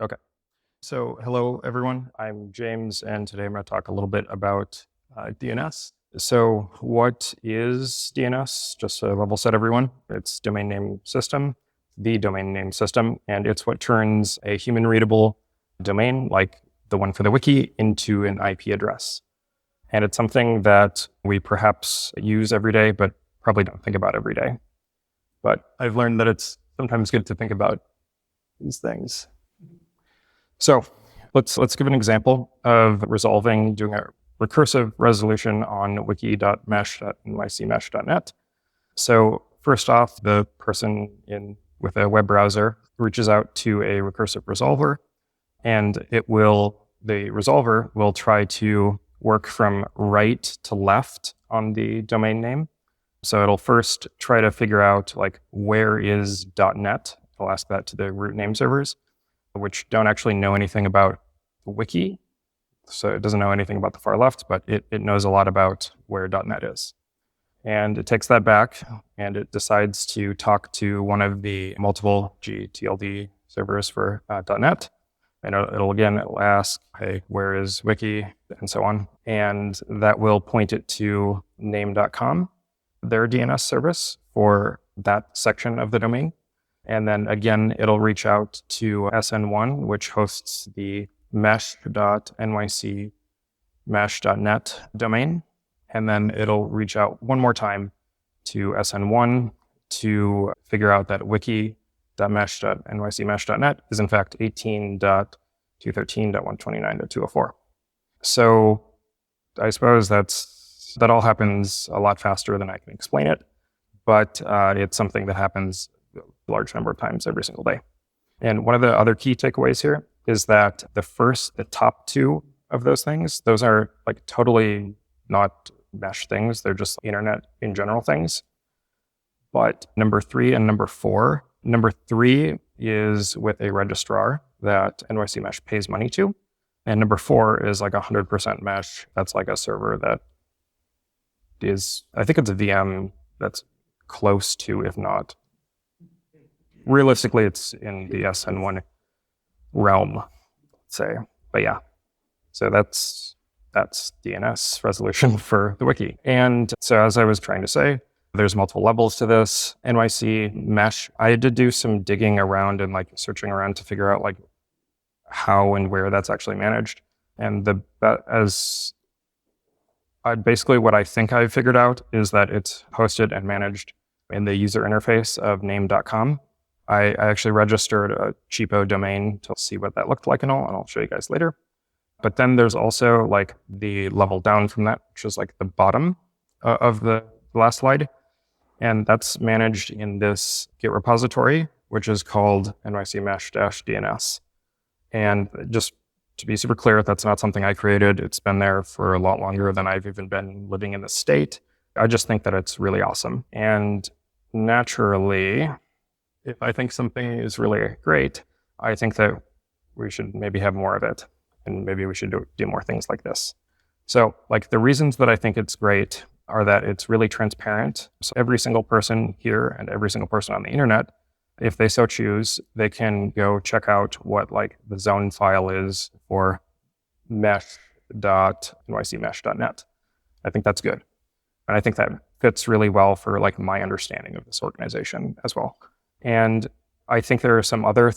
Okay. So hello, everyone. I'm James, and today I'm going to talk a little bit about DNS. So what is DNS? Just to level set everyone, it's domain name system, the domain name system, and it's what turns a human readable domain like the one for the wiki into an IP address. And it's something that we perhaps use every day, but probably don't think about every day. But I've learned that it's sometimes good to think about these things. So let's give an example of doing a recursive resolution on wiki.mesh.nycmesh.net. So first off, the person with a web browser reaches out to a recursive resolver, and the resolver will try to work from right to left on the domain name. So it'll first try to figure out where is .net. It'll ask that to the root name servers, which don't actually know anything about the wiki. So it doesn't know anything about the far left, but it knows a lot about where .net is. And it takes that back and it decides to talk to one of the multiple GTLD servers for .net. And it'll ask, hey, where is wiki, and so on. And that will point it to name.com, their DNS service for that section of the domain. And then again, it'll reach out to SN1, which hosts the mesh.nycmesh.net domain. And then it'll reach out one more time to SN1 to figure out that wiki.mesh.nycmesh.net is in fact 18.213.129.204. So I suppose that all happens a lot faster than I can explain it, but it's something that happens a large number of times every single day. And one of the other key takeaways here is that the top two of those things, those are totally not mesh things. They're just internet in general things. But number 3 and number 4, number 3 is with a registrar that NYC Mesh pays money to. And number 4 is 100% mesh. That's a server that is, I think it's a VM that's close to, if not, realistically, it's in the SN1 realm, let's say. But yeah, so that's DNS resolution for the wiki. And so as I was trying to say, there's multiple levels to this. NYC Mesh, I did do some digging around and searching around to figure out how and where that's actually managed. And basically what I think I've figured out is that it's hosted and managed in the user interface of name.com. I actually registered a cheapo domain to see what that looked like and I'll show you guys later. But then there's also the level down from that, which is the bottom of the last slide. And that's managed in this Git repository, which is called NYC Mesh-DNS. And just to be super clear, that's not something I created. It's been there for a lot longer than I've even been living in the state. I just think that it's really awesome. And naturally, if I think something is really great, I think that we should maybe have more of it. And maybe we should do more things like this. So the reasons that I think it's great are that it's really transparent. So every single person here and every single person on the internet, if they so choose, they can go check out what the zone file is for mesh.nycmesh.net. I think that's good. And I think that fits really well for my understanding of this organization as well. And I think there are some other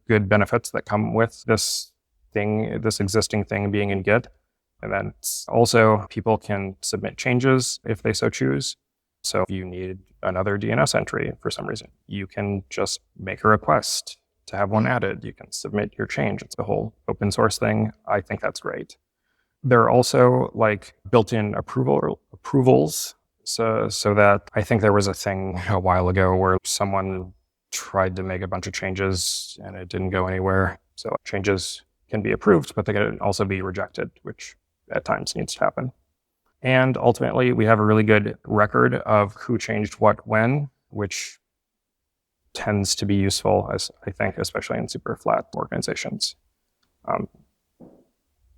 good benefits that come with this existing thing being in Git. And then also people can submit changes if they so choose. So if you need another DNS entry for some reason, you can just make a request to have one added. You can submit your change. It's a whole open source thing. I think that's great. There are also built-in approvals. So that I think there was a thing a while ago where someone tried to make a bunch of changes and it didn't go anywhere. So changes can be approved, but they can also be rejected, which at times needs to happen. And ultimately, we have a really good record of who changed what when, which tends to be useful, as I think, especially in super flat organizations.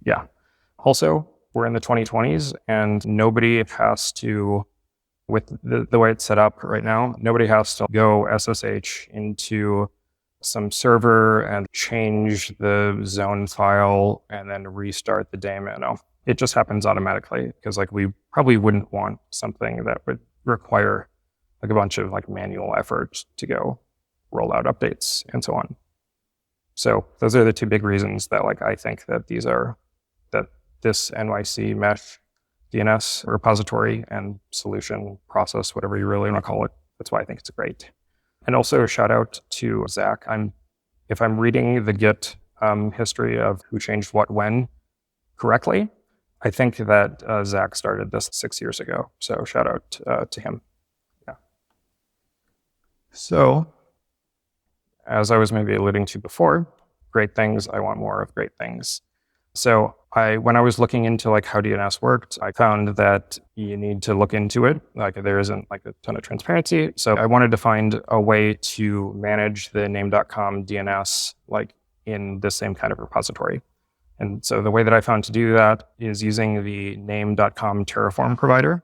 Yeah. Also, we're in the 2020s and nobody has to, with the way it's set up right now, nobody has to go SSH into some server and change the zone file and then restart the daemon. It just happens automatically because like we probably wouldn't want something that would require like a bunch of like manual effort to go roll out updates and so on. So those are the two big reasons that like I think that this NYC Mesh DNS repository and solution process, whatever you really want to call it, that's why I think it's great. And also a shout out to Zach. If I'm reading the Git history of who changed what when correctly, I think that Zach started this 6 years ago. So shout out to him. Yeah. So as I was maybe alluding to before, great things, I want more of great things. So when I was looking into like how DNS worked, I found that you need to look into it. Like there isn't like a ton of transparency. So I wanted to find a way to manage the name.com DNS like in the same kind of repository. And so the way that I found to do that is using the name.com Terraform provider.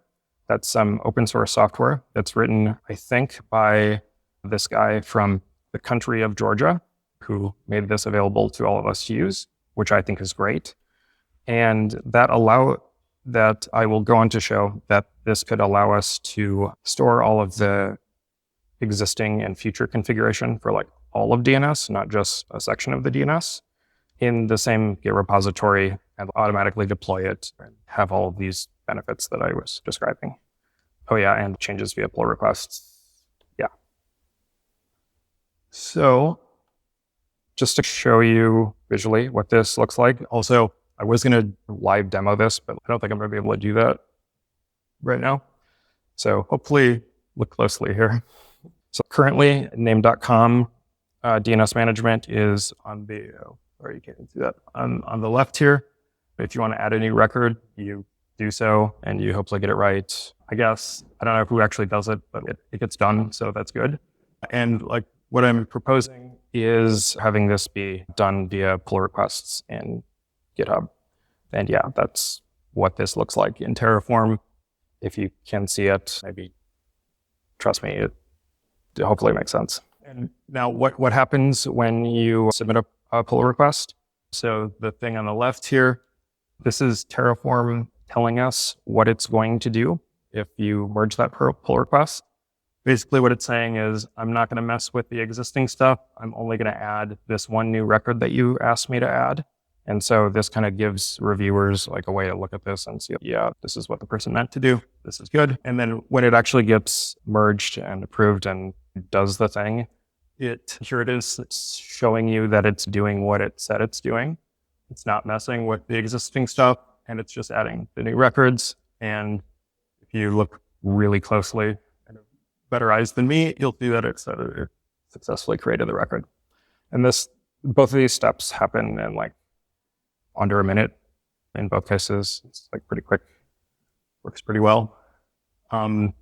That's some open source software that's written, I think, by this guy from the country of Georgia, who made this available to all of us to use, which I think is great. And that I will go on to show that this could allow us to store all of the existing and future configuration for like all of DNS, not just a section of the DNS, in the same Git repository and automatically deploy it and have all of these benefits that I was describing. Oh yeah, and changes via pull requests. Yeah. So just to show you visually what this looks like. Also, I was going to live demo this, but I don't think I'm going to be able to do that right now. So hopefully look closely here. So currently name.com DNS management is on the, or you can't see that, on the left here. If you want to add a new record, you do so and you hopefully get it right. I guess, I don't know who actually does it, but it gets done, so that's good. And like what I'm proposing is having this be done via pull requests in GitHub. And yeah, that's what this looks like in Terraform. If you can see it, maybe trust me, it hopefully makes sense. And now what happens when you submit a pull request? So the thing on the left here, this is Terraform telling us what it's going to do if you merge that pull request. Basically what it's saying is, I'm not going to mess with the existing stuff. I'm only going to add this one new record that you asked me to add. And so this kind of gives reviewers like a way to look at this and see, yeah, this is what the person meant to do. This is good. And then when it actually gets merged and approved and does the thing, here it is. It's showing you that it's doing what it said it's doing. It's not messing with the existing stuff, and it's just adding the new records. And if you look really closely, better eyes than me, you'll see that it successfully created the record. And both of these steps happen in like under a minute in both cases. It's like pretty quick, works pretty well. I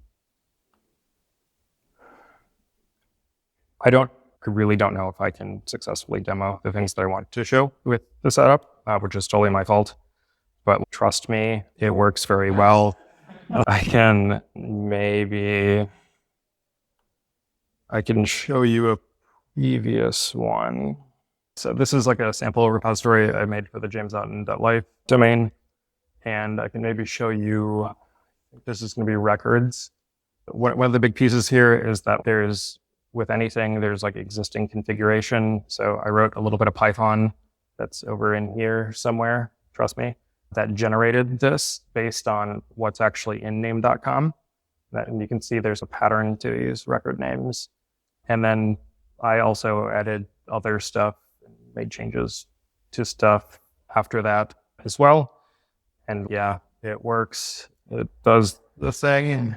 really don't know if I can successfully demo the things that I want to show with the setup, which is totally my fault. But trust me, it works very well. I can show you a previous one. So this is like a sample repository I made for the jamesouten.life domain. And I can maybe show you, I think this is going to be records. One of the big pieces here is that with anything, there's like existing configuration. So I wrote a little bit of Python that's over in here somewhere, trust me, that generated this based on what's actually in name.com. And you can see there's a pattern to these record names. And then I also added other stuff and made changes to stuff after that as well. And yeah, it works. It does the thing.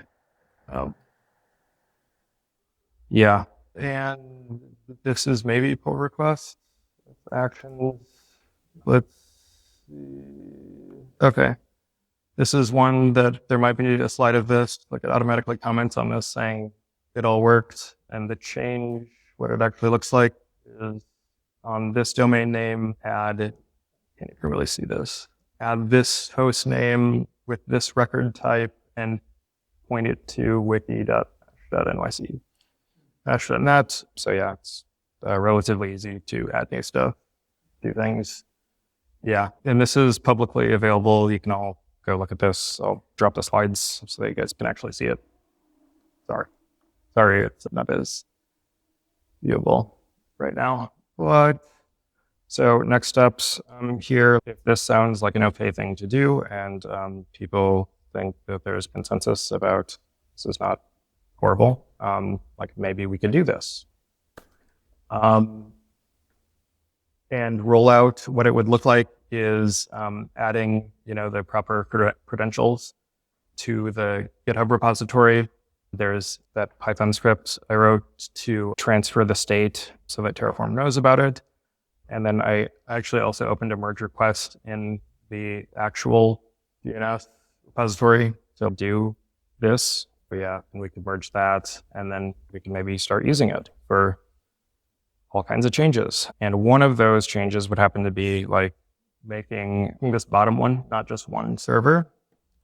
Yeah. And this is maybe pull request actions. Let's see. Okay. This is one that there might be a slide of this, like it automatically comments on this saying it all worked. And the change, what it actually looks like is on this domain name, can't even really see this. Add this host name with this record type and point it to wiki.nyc. Mesh.net. So yeah, relatively easy to add new stuff, do things. Yeah, and this is publicly available. You can all go look at this. I'll drop the slides so that you guys can actually see it. Sorry, it's not as viewable right now. But so next steps here, if this sounds like an okay thing to do and people think that there's consensus about this is not horrible, like maybe we could do this. And rollout, what it would look like is adding, the proper credentials to the GitHub repository. There's that Python script I wrote to transfer the state so that Terraform knows about it. And then I actually also opened a merge request in the actual DNS repository to do this. But yeah, and we could merge that, and then we can maybe start using it for all kinds of changes. And one of those changes would happen to be like making this bottom one, not just one server.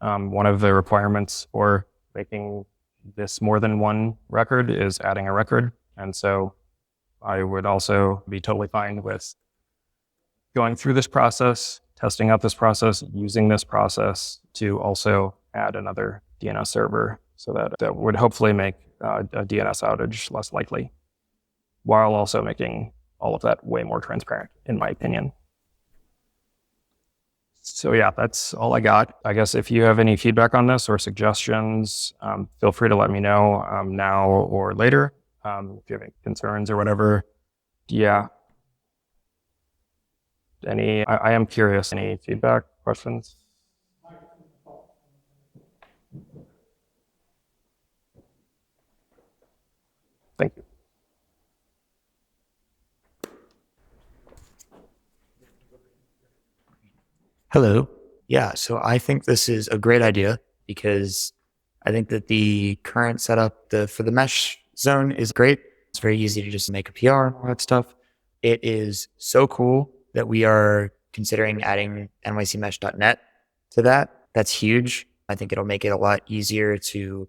One of the requirements for making this more than one record is adding a record. And so I would also be totally fine with going through this process, testing out this process, using this process to also add another DNS server, so that would hopefully make a DNS outage less likely, while also making all of that way more transparent, in my opinion. So yeah, that's all I got. I guess if you have any feedback on this or suggestions, feel free to let me know now or later. If you have any concerns or whatever. Yeah. I am curious, any feedback, questions? Thank you. Hello. Yeah, so I think this is a great idea because I think that the current setup for the mesh zone is great. It's very easy to just make a PR and all that stuff. It is so cool that we are considering adding NYCmesh.net to that. That's huge. I think it'll make it a lot easier to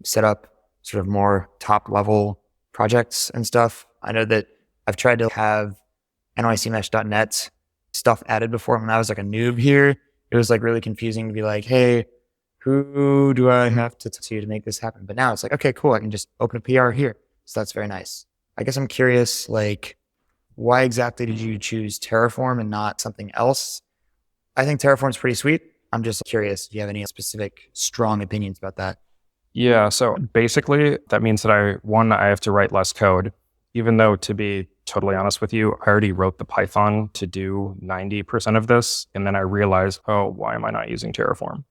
set up sort of more top level projects and stuff. I know that I've tried to have NYCmesh.net stuff added before when I was like a noob here. It was like really confusing to be like, hey, who do I have to talk to make this happen? But now it's like, okay, cool. I can just open a PR here. So that's very nice. I guess I'm curious, like, why exactly did you choose Terraform and not something else? I think Terraform's pretty sweet. I'm just curious if you have any specific strong opinions about that. Yeah, so basically that means that I have to write less code, even though, to be totally honest with you, I already wrote the Python to do 90% of this. And then I realized, oh, why am I not using Terraform?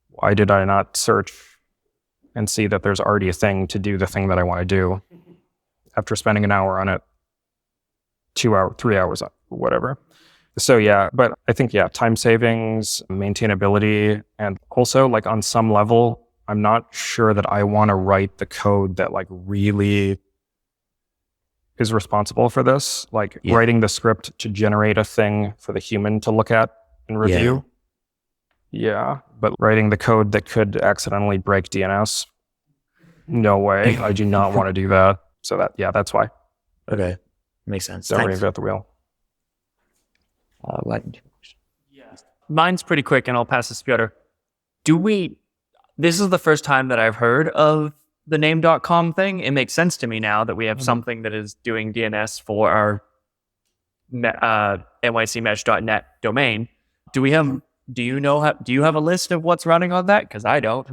Why did I not search and see that there's already a thing to do the thing that I want to do after spending an hour on it, 2 hours, 3 hours, whatever. So yeah, but I think, yeah, time savings, maintainability, and also like on some level, I'm not sure that I want to write the code that like really is responsible for this, like writing the script to generate a thing for the human to look at and review. Yeah, but writing the code that could accidentally break DNS, no way. I do not want to do that. So that's why. Okay, makes sense. Don't reinvent the wheel. Mine's pretty quick, and I'll pass this to Piotr. This is the first time that I've heard of the name.com thing. It makes sense to me now that we have something that is doing DNS for our nycmesh.net domain. Do you have a list of what's running on that? Because I don't.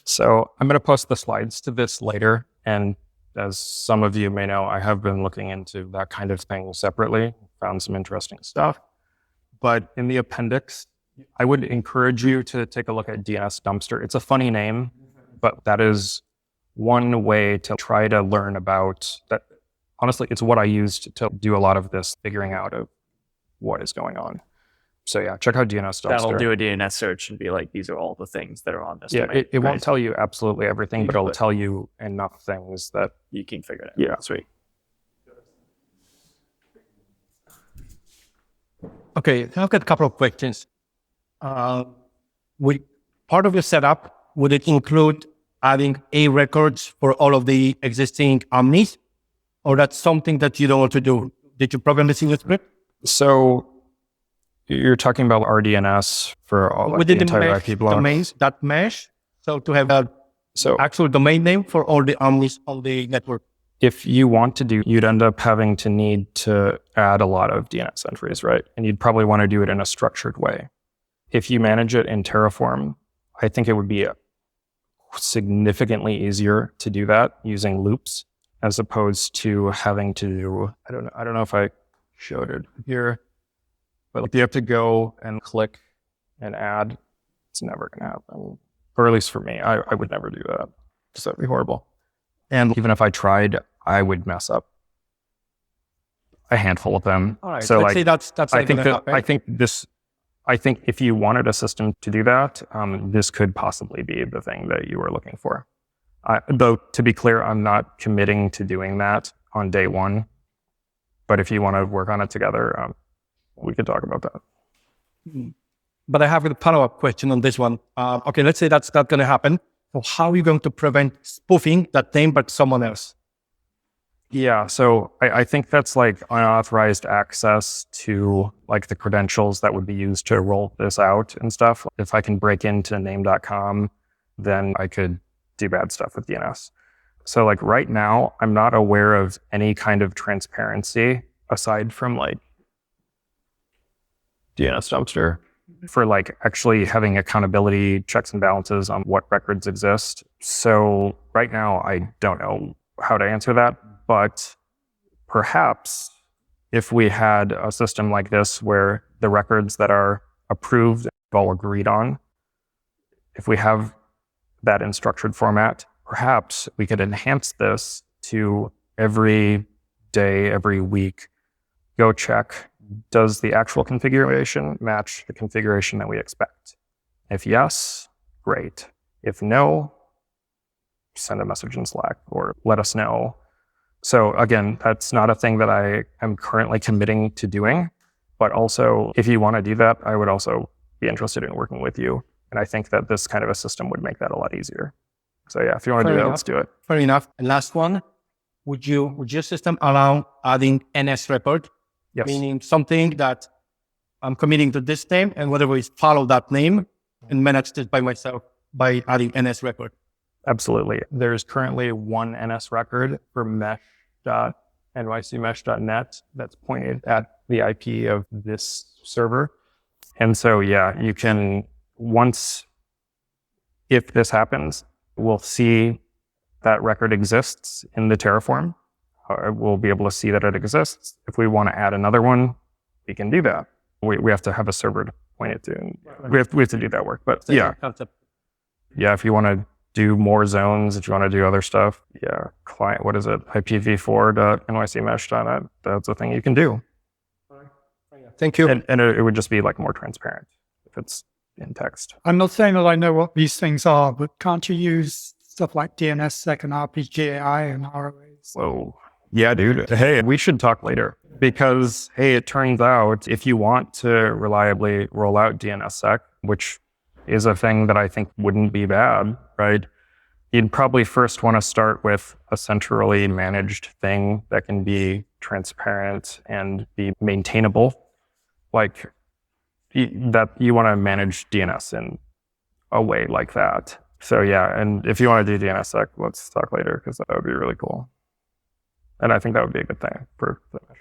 So I'm going to post the slides to this later. And as some of you may know, I have been looking into that kind of thing separately, found some interesting stuff. But in the appendix, I would encourage you to take a look at DNS Dumpster. It's a funny name, but that is one way to try to learn about that. Honestly, it's what I used to do a lot of this figuring out of what is going on. So yeah, check out DNS Dumpster. That'll do a DNS search and be like, these are all the things that are on this domain. It won't tell you absolutely everything, but it'll tell you enough things that you can figure it out. Yeah. Sweet. Okay, I've got a couple of questions. Part of your setup, would it include adding A records for all of the existing omnis? or that's something that you don't want to do? Did you program this in your script? So you're talking about RDNS for all like, the Within entire mesh IP block. domains, that mesh, so to have an So actual domain name for all the omnis on the network. if you want to do, you'd end up having to need to add a lot of DNS entries, right? And you'd probably want to do it in a structured way. If you manage it in Terraform, I think it would be significantly easier to do that using loops as opposed to having to do, I don't know if I showed it here, but if you have to go and click and add, it's never going to happen. Or at least for me, I would never do that. Just that'd be horrible. And even if I tried, I would mess up a handful of them. All right. So Let's like, say that's I think that I think if you wanted a system to do that, this could possibly be the thing that you were looking for. Though to be clear, I'm not committing to doing that on day one. But if you want to work on it together, we could talk about that. But I have a follow-up question on this one. Okay, let's say that's not going to happen. So how are you going to prevent spoofing that name but someone else? Yeah, so I think that's like unauthorized access to like the credentials that would be used to roll this out and stuff. If I can break into name.com, then I could do bad stuff with DNS. So like right now, I'm not aware of any kind of transparency aside from like DNS dumpster for like actually having accountability checks and balances on what records exist. So right now, I don't know how to answer that. But perhaps if we had a system like this where the records that are approved, all agreed on, if we have that in structured format, perhaps we could enhance this to every day, every week, go check, does the actual configuration match the configuration that we expect? If yes, great. If no, send a message in Slack or let us know. So again, that's not a thing that I am currently committing to doing, but also if you want to do that, I would also be interested in working with you. And I think that this kind of a system would make that a lot easier. So yeah, if you want to do that, let's do it. Fair enough. And last one, would your system allow adding NS record? Yes. Meaning something that I'm committing to this name and whatever is follow that name and manage this by myself by adding NS record. Absolutely. There's currently one NS record for mesh.nycmesh.net that's pointed at the IP of this server. And so, yeah, you can, if this happens, we'll see that record exists in the Terraform. We'll be able to see that it exists. If we want to add another one, we can do that. We have to have a server to point it to. And we have to do that work. But yeah, if you want to do more zones, if you want to do other stuff, client, what is it? IPv4.nycmesh.net. That's a thing you can do. Thank you. And it would just be like more transparent if it's in text. I'm not saying that I know what these things are, but can't you use stuff like DNSSEC and RPGAI and ROAs? Whoa. Yeah, dude. Hey, we should talk later because, hey, it turns out if you want to reliably roll out DNSSEC, which is a thing that I think wouldn't be bad, right? You'd probably first want to start with a centrally managed thing that can be transparent and be maintainable. Like that you want to manage DNS in a way like that. So yeah, and if you want to do DNSSEC, let's talk later because that would be really cool. And I think that would be a good thing for the mesh.